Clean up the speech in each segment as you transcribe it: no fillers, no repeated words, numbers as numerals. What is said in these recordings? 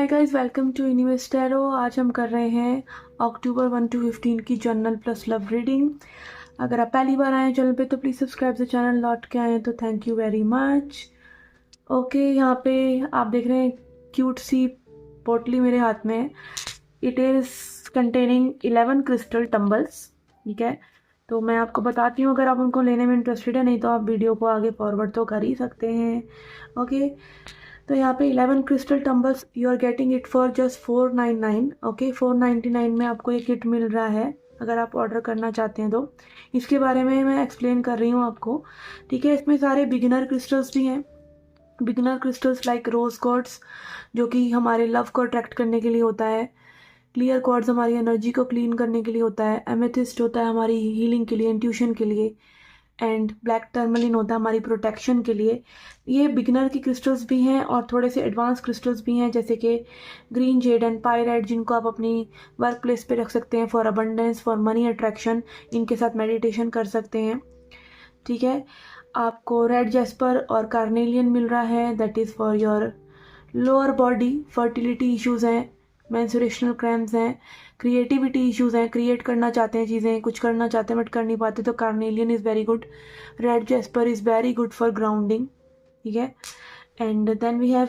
Hi guys, welcome to universe tarot. आज हम कर रहे हैं अक्टूबर 1 to 15 की जनरल प्लस लव रीडिंग। अगर आप पहली बार आए चैनल पे तो प्लीज़ सब्सक्राइब द चैनल, लौट के आए तो thank you very much. Okay, यहाँ पे आप देख रहे हैं क्यूट सी पोटली मेरे हाथ में। It is containing 11 crystal tumbles. ठीक है, तो मैं आपको बताती हूँ, अगर आप उनको लेने में इंटरेस्टेड है, नहीं तो आप वीडियो को आगे फॉरवर्ड तो कर ही सकते हैं। ओके, तो यहाँ पे 11 crystal tumbles you are getting it for just 499। Okay, 499 में आपको ये किट मिल रहा है अगर आप ऑर्डर करना चाहते हैं तो। इसके बारे में मैं एक्सप्लेन कर रही हूँ आपको। ठीक है, इसमें सारे बिगिनर क्रिस्टल्स भी हैं। बिगिनर क्रिस्टल्स लाइक रोज क्वार्ट्ज, जो कि हमारे लव को अट्रैक्ट करने के लिए होता है। क्लियर क्वार्ट्ज हमारी एनर्जी को क्लीन करने के लिए होता है। एमेथिस्ट होता है हमारी हीलिंग के लिए, इंट्यूशन के लिए। एंड ब्लैक टर्मलिन होता है हमारी प्रोटेक्शन के लिए। ये बिगिनर की क्रिस्टल्स भी हैं और थोड़े से एडवांस क्रिस्टल्स भी हैं, जैसे कि ग्रीन जेड एंड पायराइट, जिनको आप अपनी वर्क प्लेस पे रख सकते हैं for abundance, for money attraction. इनके साथ मेडिटेशन कर सकते हैं। ठीक है, आपको रेड जेस्पर और कार्नेलियन मिल रहा है, that is for your lower body. Fertility issues हैं, मेंस्ट्रुएशनल क्रैम्प्स हैं, क्रिएटिविटी इश्यूज़ हैं, क्रिएट करना चाहते हैं चीज़ें, कुछ करना चाहते हैं बट कर नहीं पाते, तो carnelian is very good. Red jasper is very good for grounding. ठीक है, and then we have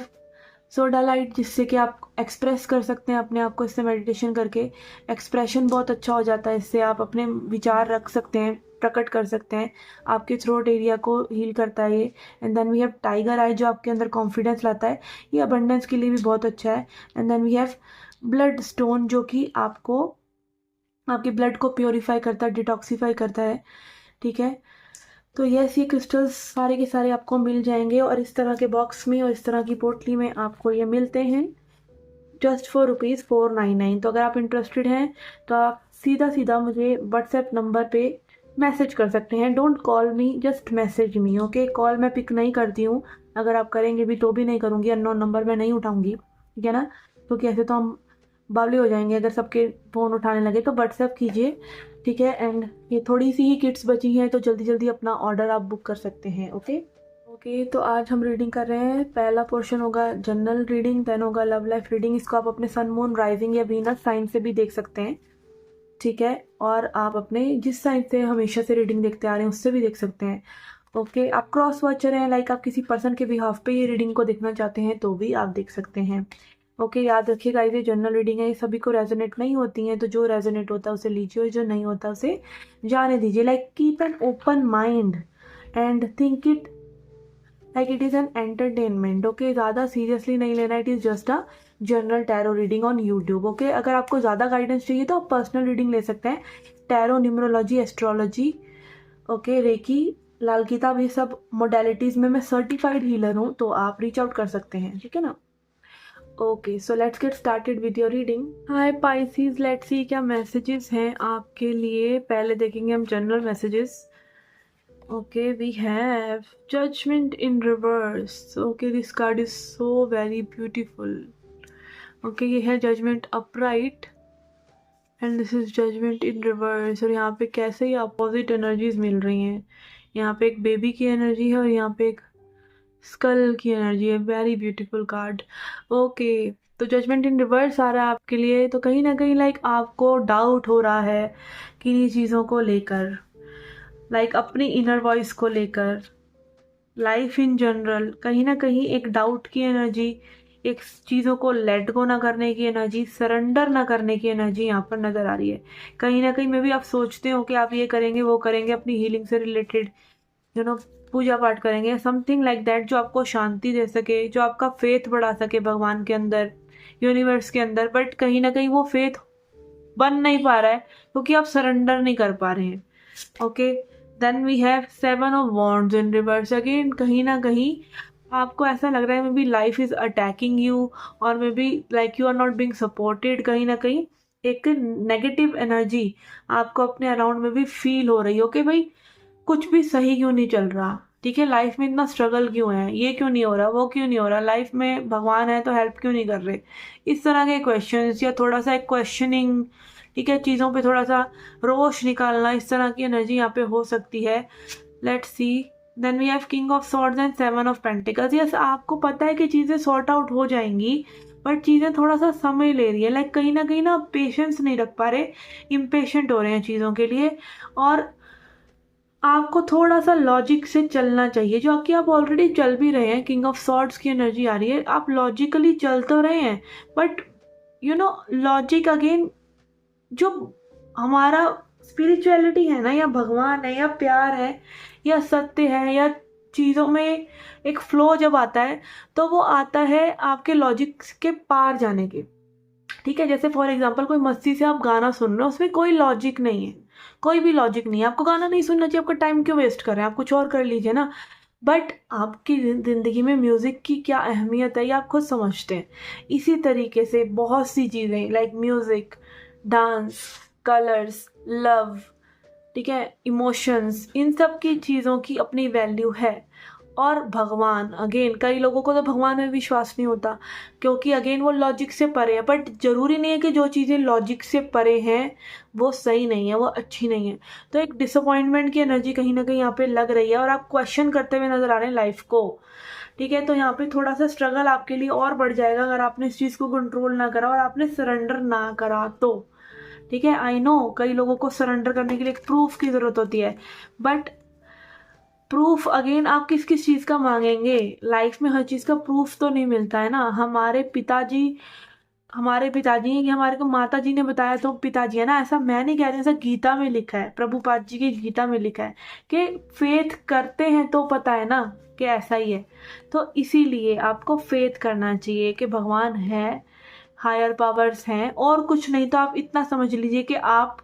sodalite, जिससे कि आप एक्सप्रेस कर सकते हैं अपने आप को। इससे मेडिटेशन करके एक्सप्रेशन बहुत अच्छा हो जाता है। इससे आप अपने विचार रख सकते हैं, प्रकट कर सकते हैं। आपके थ्रोट एरिया को हील करता है ये। And then we have tiger eye, जो आपके अंदर कॉन्फिडेंस लाता है। ये अबंडेंस के लिए भी बहुत अच्छा है। And then we have bloodstone, जो कि आपको आपके ब्लड को प्योरीफाई करता है, डिटॉक्सीफाई करता है। ठीक है, तो यस, ये क्रिस्टल्स सारे के सारे आपको मिल जाएंगे और इस तरह के बॉक्स में और इस तरह की पोटली में आपको ये मिलते हैं जस्ट फॉर ₹499। तो अगर आप इंटरेस्टेड हैं तो आप सीधा सीधा मुझे व्हाट्सएप नंबर पे मैसेज कर सकते हैं। Don't call me, just message me. Okay, call मैं पिक नहीं करती हूँ, अगर आप करेंगे भी तो भी नहीं करूँगी। अननोन नंबर मैं नहीं उठाऊँगी, ठीक है ना, क्योंकि ऐसे तो हम बावले हो जाएंगे अगर सबके फ़ोन उठाने लगे। तो व्हाट्सएप कीजिए, ठीक है। एंड ये थोड़ी सी ही किट्स बची हैं, तो जल्दी जल्दी अपना ऑर्डर आप बुक कर सकते हैं। ओके, तो आज हम रीडिंग कर रहे हैं। पहला पोर्शन होगा जनरल रीडिंग, देन होगा लव लाइफ रीडिंग। इसको आप अपने सन, मून, राइजिंग या वीनस साइन से भी देख सकते हैं। ठीक है, और आप अपने जिस साइन से हमेशा से रीडिंग देखते आ रहे हैं उससे भी देख सकते हैं। ओके, आप क्रॉस वॉचर हैं, लाइक आप किसी पर्सन के बिहाफ पे ये रीडिंग को देखना चाहते हैं तो भी आप देख सकते हैं। ओके, याद रखिएगा ये जनरल रीडिंग है, ये सभी को रेजोनेट नहीं होती हैं, तो जो रेजोनेट होता है उसे लीजिए और जो नहीं होता उसे जाने दीजिए। Like keep an open mind and think it like it is an entertainment. Okay, ज़्यादा सीरियसली नहीं लेना, it is just a general tarot reading on YouTube. Okay, अगर आपको ज़्यादा गाइडेंस चाहिए तो आप पर्सनल रीडिंग ले सकते हैं। Tarot, numerology, astrology, okay, reiki, Lal Kitab, ये सब मोडेलिटीज़ में मैं सर्टिफाइड हीलर हूँ, तो आप रीच आउट कर सकते हैं। ठीक है ना। Okay, so let's get started with your reading. Hi Pisces, let's see क्या मैसेजेस हैं आपके लिए। पहले देखेंगे हम general messages. Okay, we have Judgment in reverse. Okay, this card is so very beautiful. Okay, ये है Judgment upright and this is Judgment in reverse. और यहाँ पे कैसे ही opposite energies मिल रही हैं। यहाँ पे एक बेबी की एनर्जी है और यहाँ पे एक स्कल की एनर्जी है। Very beautiful card. ओके, तो जजमेंट इन रिवर्स आ रहा है आपके लिए। तो कहीं ना कहीं लाइक आपको डाउट हो रहा है किन्हीं चीज़ों को लेकर, लाइक अपनी इनर वॉइस को लेकर, लाइफ इन जनरल। कहीं ना कहीं एक डाउट की एनर्जी, एक चीज़ों को लेट गो ना करने की एनर्जी, सरेंडर ना करने की एनर्जी यहाँ पर नज़र आ रही है। कहीं ना कहीं में भी आप सोचते हो कि आप ये करेंगे वो करेंगे, अपनी हीलिंग से रिलेटेड पूजा पाठ करेंगे, समथिंग लाइक दैट, जो आपको शांति दे सके, जो आपका फेथ बढ़ा सके भगवान के अंदर, यूनिवर्स के अंदर। बट कहीं ना कहीं वो फेथ बन नहीं पा रहा है क्योंकि आप सरेंडर नहीं कर पा रहे हैं। Okay, then we have 7 of wands in reverse. Again कहीं ना कहीं आपको ऐसा लग रहा है maybe life is attacking you और maybe like you are not being supported. कहीं ना कहीं एक नेगेटिव एनर्जी आपको अपने अराउंड में भी फील हो रही हो कि भाई कुछ भी सही क्यों नहीं चल रहा। ठीक है, लाइफ में इतना स्ट्रगल क्यों है, ये क्यों नहीं हो रहा, वो क्यों नहीं हो रहा, लाइफ में भगवान है तो हेल्प क्यों नहीं कर रहे। इस तरह के क्वेश्चंस या थोड़ा सा एक क्वेश्चनिंग, ठीक है, चीज़ों पे थोड़ा सा रोश निकालना, इस तरह की एनर्जी यहाँ पे हो सकती है। Let's see, then we have king of swords and 7 of pentacles. Yes, आपको पता है कि चीज़ें सॉर्ट आउट हो जाएंगी, बट चीज़ें थोड़ा सा समय ले रही है, लाइक कहीं ना आप पेशेंस नहीं रख पा रहे, इम्पेशेंट हो रहे हैं चीज़ों के लिए। और आपको थोड़ा सा लॉजिक से चलना चाहिए, जो कि आप ऑलरेडी चल भी रहे हैं। किंग ऑफ सॉर्ड्स की एनर्जी आ रही है, आप लॉजिकली चल तो रहे हैं, बट लॉजिक अगेन, जो हमारा स्पिरिचुअलिटी है ना, या भगवान है, या प्यार है, या सत्य है, या चीज़ों में एक फ्लो जब आता है, तो वो आता है आपके लॉजिक के पार जाने के। ठीक है, जैसे फॉर एग्जांपल कोई मस्ती से आप गाना सुन रहे हो, उसमें कोई लॉजिक नहीं है, कोई भी लॉजिक नहीं है, आपको गाना नहीं सुनना चाहिए, आपका टाइम क्यों वेस्ट कर रहे हैं, आप कुछ और कर लीजिए ना। बट आपकी ज़िंदगी में म्यूज़िक की क्या अहमियत है ये आप खुद समझते हैं। इसी तरीके से बहुत सी चीज़ें like music, dance, colours, love, ठीक है, इमोशंस, इन सब की चीज़ों की अपनी वैल्यू है। और भगवान, अगेन कई लोगों को तो भगवान में विश्वास नहीं होता, क्योंकि अगेन वो लॉजिक से परे है। बट ज़रूरी नहीं है कि जो चीज़ें लॉजिक से परे हैं वो सही नहीं है, वो अच्छी नहीं है। तो एक डिसअपॉइंटमेंट की एनर्जी कहीं ना कहीं यहाँ पे लग रही है, और आप क्वेश्चन करते हुए नजर आ रहे हैं लाइफ को। ठीक है, तो यहाँ पे थोड़ा सा स्ट्रगल आपके लिए और बढ़ जाएगा अगर आपने इस चीज़ को कंट्रोल ना करा और आपने सरेंडर ना करा तो। ठीक है, आई नो कई लोगों को सरेंडर करने के लिए एक प्रूफ की ज़रूरत होती है, बट प्रूफ अगेन आप किस किस चीज़ का मांगेंगे? लाइफ में हर चीज़ का प्रूफ तो नहीं मिलता है ना। हमारे पिताजी हैं कि हमारे को माता जी ने बताया तो पिताजी है ना, ऐसा मैं नहीं कह रही, ऐसा गीता में लिखा है, प्रभुपाद जी की गीता में लिखा है कि फेथ करते हैं तो पता है ना कि ऐसा ही है। तो इसीलिए आपको फेथ करना चाहिए कि भगवान है, हायर पावर्स हैं, और कुछ नहीं तो आप इतना समझ लीजिए कि आप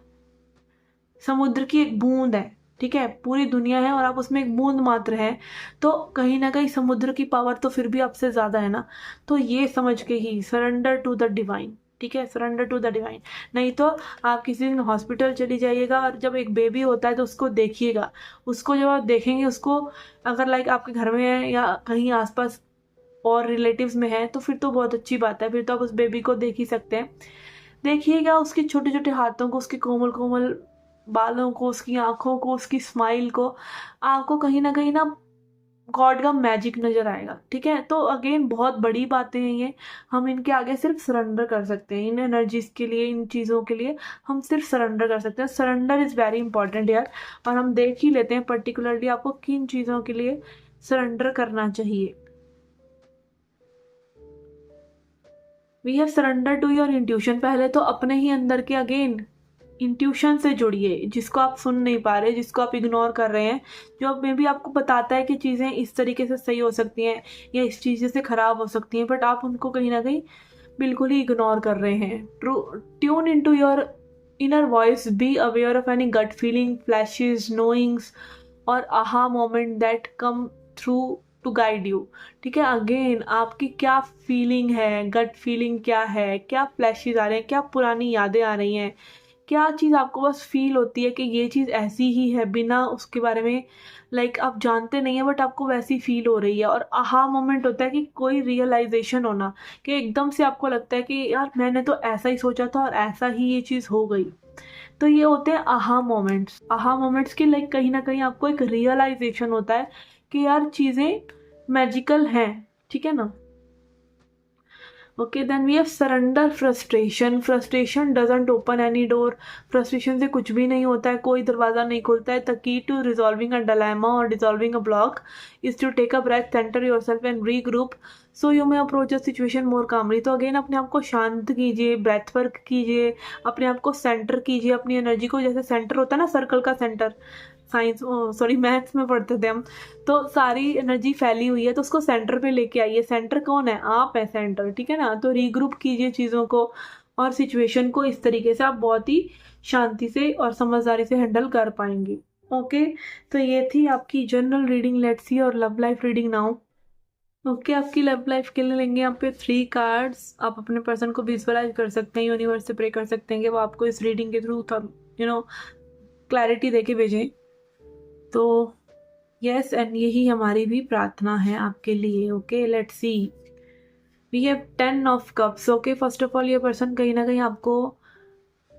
समुद्र की एक बूंद है। ठीक है, पूरी दुनिया है और आप उसमें एक बूंद मात्र है, तो कहीं ना कहीं समुद्र की पावर तो फिर भी आपसे ज़्यादा है ना। तो ये समझ के ही सरेंडर टू द डिवाइन। ठीक है, सरेंडर टू द डिवाइन। नहीं तो आप किसी दिन हॉस्पिटल चली जाइएगा और जब एक बेबी होता है तो उसको देखिएगा, उसको जब आप देखेंगे, उसको अगर लाइक आपके घर में है या कहीं आसपास और रिलेटिव्स में है तो फिर तो बहुत अच्छी बात है, फिर तो आप उस बेबी को देख ही सकते हैं। देखिएगा उसके छोटे छोटे हाथों को, उसके कोमल कोमल बालों को, उसकी आंखों को, उसकी स्माइल को, आपको कहीं ना गॉड का मैजिक नजर आएगा। ठीक है, तो अगेन बहुत बड़ी बातें हैं ये, हम इनके आगे सिर्फ सरेंडर कर सकते हैं, इन एनर्जीज के लिए, इन चीज़ों के लिए हम सिर्फ सरेंडर कर सकते हैं। सरेंडर इज़ वेरी इंपॉर्टेंट यार, और हम देख ही लेते हैं पर्टिकुलरली आपको किन चीज़ों के लिए सरेंडर करना चाहिए। We have surrender to your intuition. पहले तो अपने ही अंदर के अगेन इंट्यूशन से जुड़िए, जिसको आप सुन नहीं पा रहे, जिसको आप इग्नोर कर रहे हैं, जो अब मे भी आपको बताता है कि चीज़ें इस तरीके से सही हो सकती हैं या इस चीज़ से ख़राब हो सकती हैं, बट आप उनको कहीं ना कहीं बिल्कुल ही इग्नोर कर रहे हैं। Tune in to your inner voice, be aware of any gut feeling, flashes, knowings और aha moment that come through to guide you. ठीक है, अगेन आपकी क्या फीलिंग है, गट फीलिंग क्या है, क्या फ्लैशेज आ रहे हैं, क्या पुरानी यादें आ रही हैं, क्या चीज़ आपको बस फील होती है कि ये चीज़ ऐसी ही है, बिना उसके बारे में लाइक आप जानते नहीं है, बट आपको वैसी फील हो रही है। और आहा मोमेंट होता है कि कोई रियलाइजेशन होना, कि एकदम से आपको लगता है कि यार मैंने तो ऐसा ही सोचा था और ऐसा ही ये चीज़ हो गई। तो ये होते हैं आहा मोमेंट्स। आहा मोमेंट्स की लाइक कहीं ना कहीं आपको एक रियलाइजेशन होता है कि यार चीज़ें मैजिकल हैं। ठीक है ना। Okay, then we have surrender frustration. Frustration doesn't open any door. Frustration से कुछ भी नहीं होता है, कोई दरवाज़ा नहीं खुलता है। The key to resolving a dilemma और dissolving a block is to take a breath, centre your self and regroup so you may approach a situation more calmly. तो अगेन अपने आप को शांत कीजिए, ब्रेथ वर्क कीजिए, अपने आप को सेंटर कीजिए, अपनी एनर्जी को, जैसे सेंटर होता है ना सर्कल का सेंटर, साइंस सॉरी मैथ्स में पढ़ते थे हम, तो सारी एनर्जी फैली हुई है तो उसको सेंटर पे लेके आइए। सेंटर कौन है? आप है सेंटर। ठीक है ना, तो रीग्रुप कीजिए चीज़ों को और सिचुएशन को, इस तरीके से आप बहुत ही शांति से और समझदारी से हैंडल कर पाएंगे। ओके, तो ये थी आपकी जनरल रीडिंग। लेट्स सी और love life reading now. Okay, आपकी लव लाइफ के लिए लेंगे यहाँ पे 3 कार्ड्स। आप अपने पर्सन को विजुअलाइज कर सकते हैं, यूनिवर्स से प्रे कर सकते हैं कि वो आपको इस रीडिंग के थ्रू क्लैरिटी देके भेजें। तो यस, एंड यही हमारी भी प्रार्थना है आपके लिए। Okay, let's see. We have 10 of cups. Okay, first of all ये पर्सन कहीं ना कहीं आपको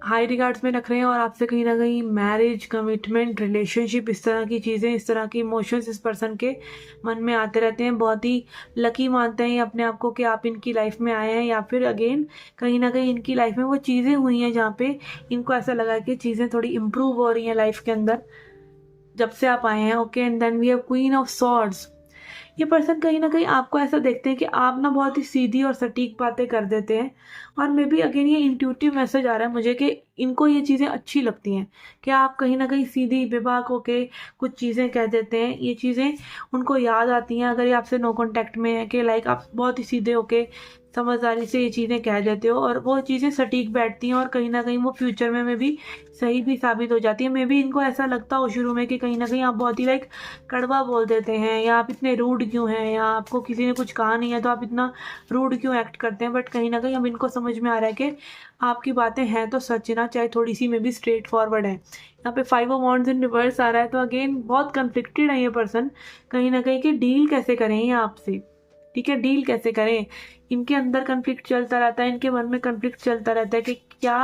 हाई रिगार्ड्स में रख रहे हैं और आपसे कहीं ना कहीं मैरिज, कमिटमेंट, रिलेशनशिप, इस तरह की चीज़ें, इस तरह की इमोशंस इस पर्सन के मन में आते रहते हैं। बहुत ही लकी मानते हैं ये अपने आप को कि आप इनकी लाइफ में आए हैं, या फिर अगेन कहीं ना कहीं इनकी लाइफ में वो चीज़ें हुई हैं जहाँ पे इनको ऐसा लगा कि चीज़ें थोड़ी इम्प्रूव हो रही हैं लाइफ के अंदर जब से आप आए हैं। Okay, and then we have queen of swords. ये पर्सन कहीं ना कहीं आपको ऐसा देखते हैं कि आप ना बहुत ही सीधी और सटीक बातें कर देते हैं, और मे बी अगेन ये इंट्यूटिव मैसेज आ रहा है मुझे कि इनको ये चीज़ें अच्छी लगती हैं कि आप कहीं ना कहीं सीधी बेबाक होके कुछ चीज़ें कह देते हैं। ये चीज़ें उनको याद आती हैं अगर ये आपसे नो कॉन्टैक्ट में है, कि लाइक आप बहुत ही सीधे होके समझदारी से ये चीज़ें कह देते हो, और वो चीज़ें सटीक बैठती हैं और कहीं ना कहीं वो फ्यूचर में भी सही भी साबित हो जाती है। मे बी इनको ऐसा लगता हो शुरू में कि कहीं ना कहीं आप बहुत ही लाइक कड़वा बोल देते हैं, या आप इतने रूड क्यों हैं, या आपको किसी ने कुछ कहा नहीं है तो आप इतना रूड क्यों एक्ट करते हैं। बट कहीं ना कहीं अब इनको समझ में आ रहा है कि आपकी बातें हैं तो सच ना, चाहे थोड़ी सी में भी स्ट्रेट फॉरवर्ड है। यहाँ पे 5 ऑफ वॉन्ड्स इन रिवर्स आ रहा है, तो अगेन बहुत कन्फ्लिक्टेड है ये पर्सन कहीं ना कहीं कि डील कैसे करें ये आपसे। ठीक है, डील कैसे करें, इनके अंदर कन्फ्लिक्ट चलता रहता है, इनके मन में कन्फ्लिक्ट चलता रहता है कि क्या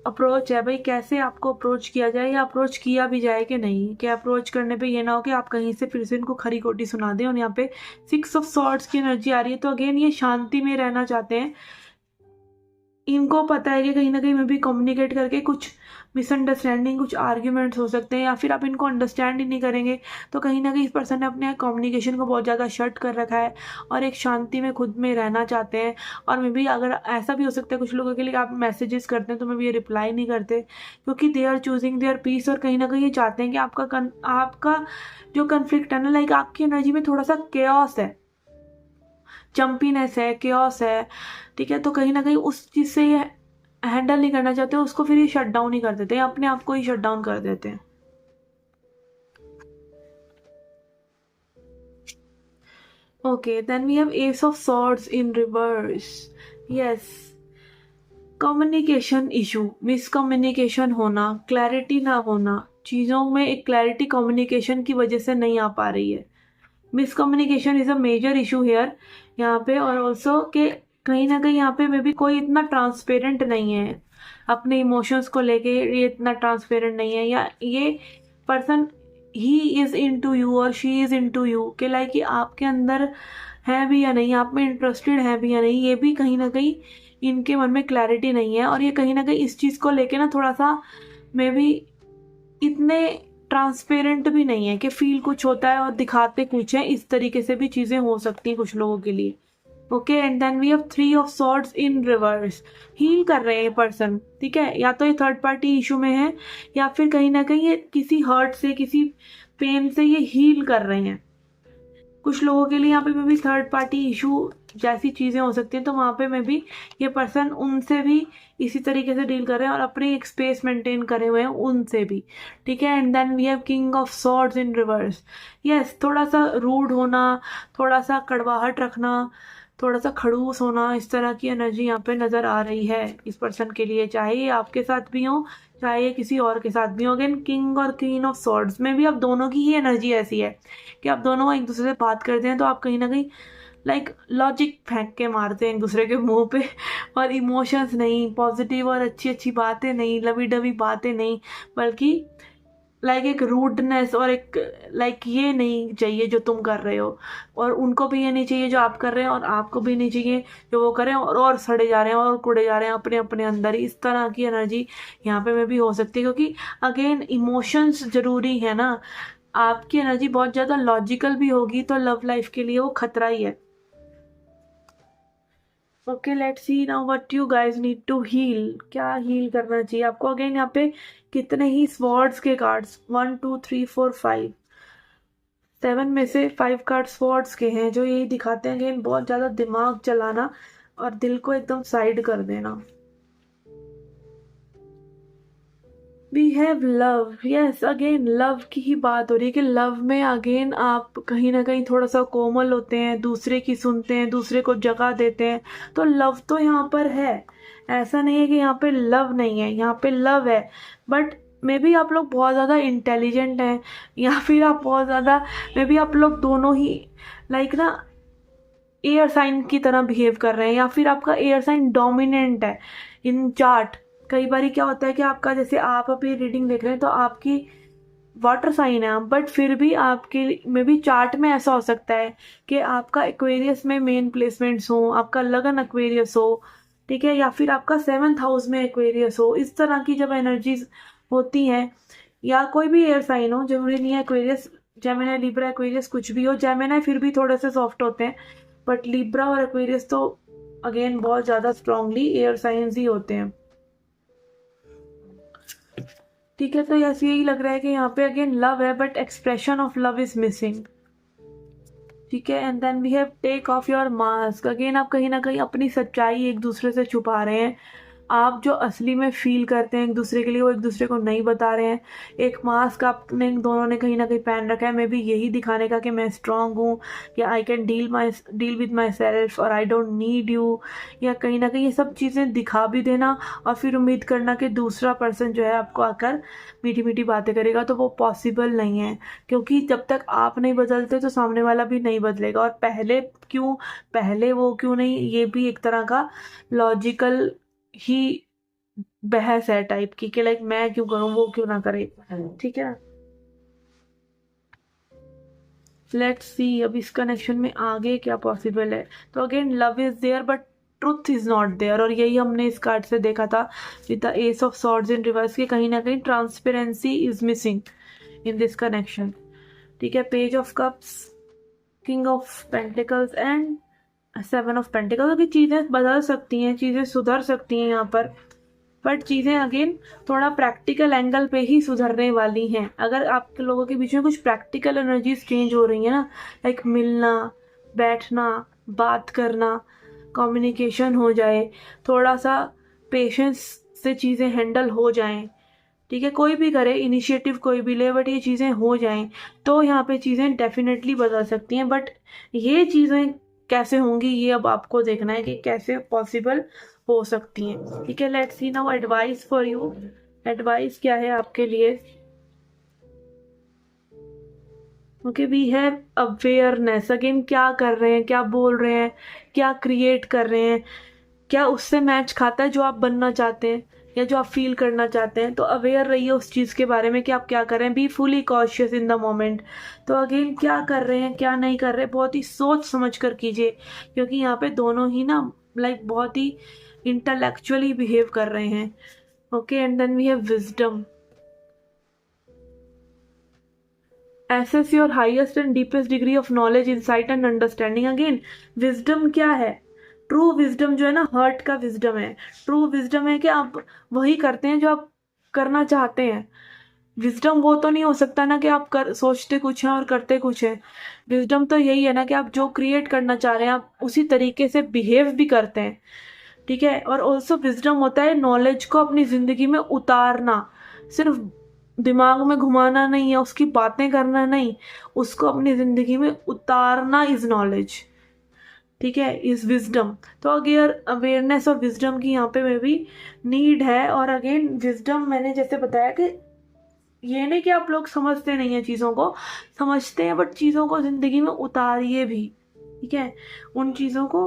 अप्रोच है भाई, कैसे आपको अप्रोच किया जाए, या अप्रोच किया भी जाए कि नहीं, कि अप्रोच करने पे ये ना हो कि आप कहीं से फिर से इनको खरी खोटी सुना दें। और यहाँ पे 6 ऑफ सॉर्ड्स की एनर्जी आ रही है, तो अगेन ये शांति में रहना चाहते हैं। इनको पता है कि कहीं ना कहीं में भी कम्युनिकेट करके कुछ मिसअंडरस्टैंडिंग, कुछ आर्ग्यूमेंट्स हो सकते हैं, या फिर आप इनको अंडरस्टैंड ही नहीं करेंगे। तो कहीं ना कहीं इस पर्सन ने अपने कम्युनिकेशन को बहुत ज़्यादा शट कर रखा है और एक शांति में खुद में रहना चाहते हैं। और मे बी अगर ऐसा भी हो सकता है कुछ लोगों के लिए आप मैसेजेस करते हैं तो मे बी ये रिप्लाई नहीं करते, क्योंकि they are choosing their peace, और कहीं ना कहीं ये चाहते हैं कि आपका जो कन्फ्लिक्ट है ना, लाइक आपकी एनर्जी में थोड़ा सा केओस है, चंपीनेस है, केओस है। ठीक है, तो कहीं ना कहीं उस चीज़ से ये हैंडल नहीं करना चाहते, उसको फिर ये शट डाउन ही कर देते हैं, अपने आप को ही शट डाउन कर देते हैं। Okay, then we have ace of swords in reverse. Yes, communication issue, miscommunication होना, क्लैरिटी ना होना, चीज़ों में एक क्लैरिटी कम्युनिकेशन की वजह से नहीं आ पा रही है। Miscommunication is a major issue here यहाँ पे। और ऑल्सो कि कहीं ना कहीं यहाँ पे मे बी कोई इतना ट्रांसपेरेंट नहीं है अपने इमोशंस को लेके, ये इतना ट्रांसपेरेंट नहीं है, या ये person he is into you और she is into you, कि लाइक ये आपके अंदर है भी या नहीं, आप में इंटरेस्टेड है भी या नहीं, ये भी कहीं ना कहीं इनके मन में क्लैरिटी नहीं है। और ये कहीं ना कहीं इस चीज़ को लेके ना थोड़ा सा मे बी इतने ट्रांसपेरेंट भी नहीं है कि फील कुछ होता है और दिखाते कुछ है। इस तरीके से भी चीज़ें हो सकती हैं कुछ लोगों के लिए। Okay, and then we have 3 of swords in reverse. Heal कर रहे हैं ये पर्सन, ठीक है, या तो ये थर्ड पार्टी इशू में है, या फिर कहीं ना कहीं ये किसी हर्ट से, किसी पेन से ये हील कर रहे हैं। कुछ लोगों के लिए यहाँ पे भी थर्ड पार्टी इशू जैसी चीज़ें हो सकती हैं, तो वहाँ पे में भी ये पर्सन उनसे भी इसी तरीके से डील कर रहे हैं और अपनी एक स्पेस मेंटेन करे हुए हैं उनसे भी। ठीक है, and then we have king of swords in reverse. Yes, थोड़ा सा रूड होना, थोड़ा सा कड़वाहट रखना, थोड़ा सा खड़ूस होना, इस तरह की एनर्जी यहाँ पे नज़र आ रही है इस पर्सन के लिए, चाहे ये आपके साथ भी हो, चाहे ये किसी और के साथ भी हो। अगेन किंग और क्वीन ऑफ सॉर्ड्स में भी अब दोनों की ही एनर्जी ऐसी है कि आप दोनों एक दूसरे से बात करते हैं तो आप कहीं ना कहीं लाइक लॉजिक फेंक के मारते हैं एक दूसरे के मुंह पे, और इमोशंस नहीं, पॉजिटिव और अच्छी अच्छी बातें नहीं, लवी डवी बातें नहीं, बल्कि लाइक एक रूडनेस और एक लाइक ये नहीं चाहिए जो तुम कर रहे हो, और उनको भी ये नहीं चाहिए जो आप कर रहे हैं, और आपको भी नहीं चाहिए जो वो कर रहे हैं, और सड़े जा रहे हैं और कुड़े जा रहे हैं अपने अपने अंदर ही। इस तरह की एनर्जी यहाँ पे में भी हो सकती है, क्योंकि अगेन इमोशंस ज़रूरी है ना। आपकी एनर्जी बहुत ज़्यादा लॉजिकल भी होगी तो लव लाइफ के लिए वो खतरा ही है। Okay, let's see now what you guys need to heal. क्या हील करना चाहिए आपको। अगेन यहाँ पे कितने ही स्वॉर्ड्स के कार्ड्स, 1 2 3 4 5 7 में से 5 कार्ड स्वॉर्ड्स के हैं, जो यही दिखाते हैं अगेन बहुत ज़्यादा दिमाग चलाना और दिल को एकदम साइड कर देना। We have love. Yes, again love की ही बात हो रही है कि लव में अगेन आप कहीं ना कहीं थोड़ा सा कोमल होते हैं, दूसरे की सुनते हैं, दूसरे को जगह देते हैं, तो लव तो यहाँ पर है। ऐसा नहीं है कि यहाँ पे लव नहीं है, यहाँ पे लव है, बट मे बी आप लोग बहुत ज़्यादा इंटेलिजेंट हैं, या फिर आप बहुत ज़्यादा, मे बी आप लोग दोनों ही लाइक ना एयर साइन की तरह बिहेव कर रहे हैं, या फिर आपका एयर साइन डोमिनेंट है इन चार्ट। कई बार क्या होता है कि आपका, जैसे आप अभी रीडिंग देख रहे हैं तो आपकी वाटर साइन है, बट फिर भी आपके में भी चार्ट में ऐसा हो सकता है कि आपका एक्वेरियस में मेन प्लेसमेंट्स हो, आपका लगन एक्वेरियस हो, ठीक है, या फिर आपका 7th हाउस में एक्वेरियस हो। इस तरह की जब एनर्जीज होती हैं, या कोई भी एयर साइन हो, जरूरी नहीं है एक्वेरियस, जेमिनी, लिब्रा, एक्वेरियस कुछ भी हो। जेमिनी फिर भी थोड़े से सॉफ्ट होते हैं, बट लिब्रा और एक्वेरियस तो अगेन बहुत ज़्यादा स्ट्रांगली एयर साइंस ही होते हैं, ठीक है। तो ऐसे यही लग रहा है कि यहाँ पे अगेन लव है, but expression of love is missing, ठीक है। And then we have take off your mask. Again आप कहीं ना कहीं अपनी सच्चाई एक दूसरे से छुपा रहे हैं, आप जो असली में फील करते हैं एक दूसरे के लिए वो एक दूसरे को नहीं बता रहे हैं। एक मास्क आपने दोनों ने कहीं ना कहीं पहन रखा है, मे बी यही दिखाने का कि मैं स्ट्रांग हूँ, या I can deal with my self, और आई डोंट नीड यू, या कहीं ना कहीं ये सब चीज़ें दिखा भी देना और फिर उम्मीद करना कि दूसरा पर्सन जो है आपको आकर मीठी मीठी बातें करेगा, तो वो पॉसिबल नहीं है, क्योंकि जब तक आप नहीं बदलते तो सामने वाला भी नहीं बदलेगा। और पहले वो क्यों नहीं, ये भी एक तरह का लॉजिकल ही बहस है टाइप की, कि लाइक मैं क्यों करूं वो क्यों ना करे, ठीक है। लेट्स सी अब इस कनेक्शन में आगे क्या पॉसिबल है। तो again love is there but truth is not there, और यही हमने इस कार्ड से देखा था with the ace of swords in reverse, कि कहीं ना कहीं transparency is missing in this connection, ठीक है। Page of cups, king of pentacles and 7 of pentacles. अभी चीज़ें बदल सकती हैं, चीज़ें सुधर सकती हैं यहाँ पर, बट चीज़ें अगेन थोड़ा प्रैक्टिकल एंगल पे ही सुधरने वाली हैं। अगर आपके लोगों के बीच में कुछ प्रैक्टिकल एनर्जीज चेंज हो रही है ना, लाइक मिलना, बैठना, बात करना, कम्युनिकेशन हो जाए, थोड़ा सा पेशेंस से चीज़ें हैंडल हो जाएं, ठीक है। कोई भी करे इनिशिएटिव, कोई भी ले, बट ये चीज़ें हो जाएं तो यहाँ पे चीज़ें डेफिनेटली बदल सकती हैं। बट ये चीज़ें कैसे होंगी ये अब आपको देखना है कि कैसे पॉसिबल हो सकती हैं, ठीक है। Let's see now advice for you. Advice क्या है आपके लिए? Okay, we have awareness. Again क्या कर रहे हैं, क्या बोल रहे हैं, क्या क्रिएट कर रहे हैं, क्या उससे मैच खाता है जो आप बनना चाहते हैं या जो आप फील करना चाहते हैं। तो अवेयर रहिए उस चीज़ के बारे में कि आप क्या कर रहे हैं, be fully cautious in the moment. तो अगेन क्या कर रहे हैं, क्या नहीं कर रहे, बहुत ही सोच समझ कर कीजिए, क्योंकि यहाँ पे दोनों ही ना लाइक बहुत ही इंटेलेक्चुअली बिहेव कर रहे हैं, okay. And then we have wisdom. Assess your highest and deepest degree of knowledge, insight and understanding. Again, wisdom क्या है? ट्रू विजडम जो है ना, हर्ट का विजडम है। ट्रू विजडम है कि आप वही करते हैं जो आप करना चाहते हैं। विजडम वो तो नहीं हो सकता ना कि आप सोचते कुछ हैं और करते कुछ हैं। विजडम तो यही है ना कि आप जो क्रिएट करना चाह रहे हैं आप उसी तरीके से बिहेव भी करते हैं, ठीक है। और ऑल्सो विजडम होता है नॉलेज को अपनी जिंदगी में उतारना, सिर्फ दिमाग में घुमाना नहीं है, उसकी बातें करना नहीं, उसको अपनी जिंदगी में उतारना इज नॉलेज, ठीक है, इज विजडम। तो अगर अवेयरनेस और विजडम की यहाँ पे में भी नीड है। और अगेन विजडम मैंने जैसे बताया कि ये नहीं कि आप लोग समझते नहीं हैं, चीज़ों को समझते हैं, बट चीज़ों को जिंदगी में उतारिए भी, ठीक है, उन चीज़ों को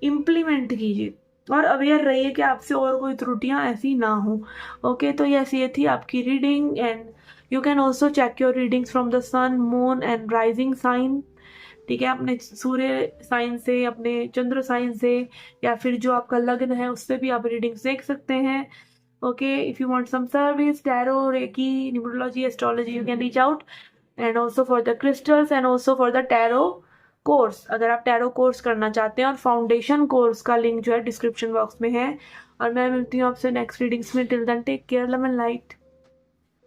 इम्प्लीमेंट कीजिए और अवेयर रहिए कि आपसे और कोई त्रुटियां ऐसी ना हो, ओके। तो ये थी आपकी reading, and you can also check your readings from the sun, moon and rising sign, ठीक है। अपने सूर्य साइन से, अपने चंद्र साइन से, या फिर जो आपका लग्न है उससे भी आप रीडिंग्स देख सकते हैं, okay. If you want some service, tarot, reiki, numerology, astrology, you can reach out. And also for the crystals and also for the tarot course, अगर आप टैरो कोर्स करना चाहते हैं, और फाउंडेशन कोर्स का लिंक जो है डिस्क्रिप्शन बॉक्स में है। और मैं मिलती हूँ आपसे नेक्स्ट रीडिंग्स में। Till then take care, love and light.